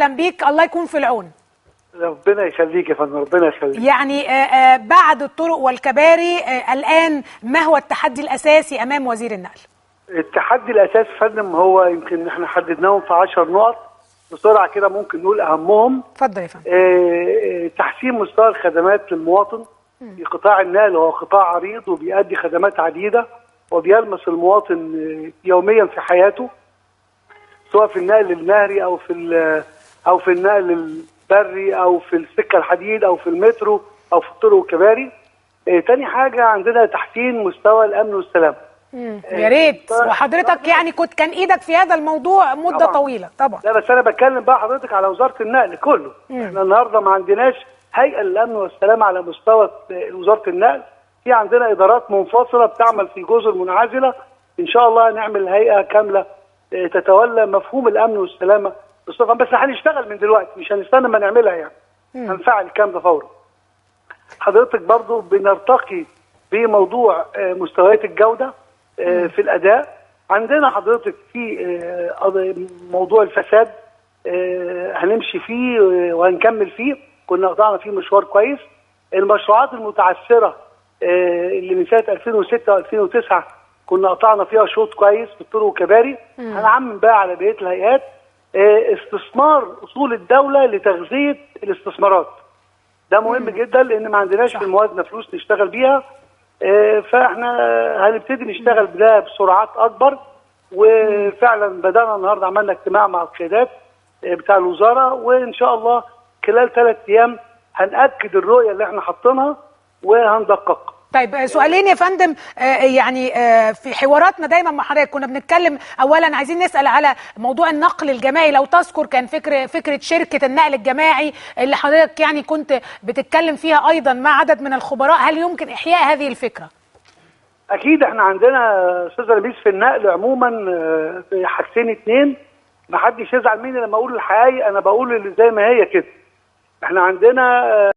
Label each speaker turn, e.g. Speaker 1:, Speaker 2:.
Speaker 1: اهلا بيك، الله يكون في العون.
Speaker 2: ربنا يخليك يا فندم، ربنا يخليك.
Speaker 1: يعني بعد الطرق والكباري الان ما هو التحدي الاساسي امام وزير النقل؟
Speaker 2: التحدي الاساسي يا فندم هو يمكن احنا حددناهم في 10 نقط بسرعه كده، ممكن نقول اهمهم.
Speaker 1: اتفضل يا فندم.
Speaker 2: تحسين مستوى الخدمات للمواطن في قطاع النقل، وهو قطاع عريض وبيؤدي خدمات عديده وبيلمس المواطن يوميا في حياته، سواء في النقل النهري او في النقل البري او في السكه الحديد او في المترو او في الطرق والكباري. تاني حاجه عندنا تحسين مستوى الامن والسلامه.
Speaker 1: يا ريت، وحضرتك يعني كان ايدك في هذا الموضوع مده
Speaker 2: طبعا.
Speaker 1: طويله طبعا.
Speaker 2: لا بس انا بتكلم بقى حضرتك على وزاره النقل كله. احنا النهارده ما عندناش هيئه للامن والسلامه على مستوى وزاره النقل، في عندنا ادارات منفصله بتعمل في جزر منعزله. ان شاء الله نعمل هيئه كامله تتولى مفهوم الامن والسلامه بصفه، بس هنشتغل من دلوقتي، مش هنستنى ما نعملها يعني. هنفعل الكلام ده فورا. حضرتك برضو بنرتقي بموضوع مستويات الجوده في الاداء. عندنا حضرتك في موضوع الفساد هنمشي فيه وهنكمل فيه، كنا قطعنا فيه مشوار كويس. المشروعات المتعثره اللي من سنه 2006 و2009 كنا قطعنا فيها شوط كويس في الطرق والكباري. هنعمم بقى على بقيه الهيئات استثمار اصول الدوله لتغذيه الاستثمارات. ده مهم جدا لان ما عندناش في الموازنه فلوس نشتغل بيها. فاحنا هنبتدي نشتغل بده بسرعات اكبر. وفعلا بدانا النهارده، عملنا اجتماع مع القيادات بتاع الوزاره، وان شاء الله خلال 3 ايام هنأكد الرؤيه اللي احنا حاطينها وهندققها.
Speaker 1: طيب سؤالين يا فندم. يعني في حواراتنا دايما مع حضرتك كنا بنتكلم، اولا عايزين نسال على موضوع النقل الجماعي. لو تذكر كان فكره شركه النقل الجماعي اللي حضرتك يعني كنت بتتكلم فيها ايضا مع عدد من الخبراء، هل يمكن احياء هذه الفكره؟
Speaker 2: اكيد احنا عندنا استاذ رميس في النقل عموما في حاجتين 2، ما حدش يزعل مني لما اقول الحقائق، انا بقول اللي زي ما هي كده. احنا عندنا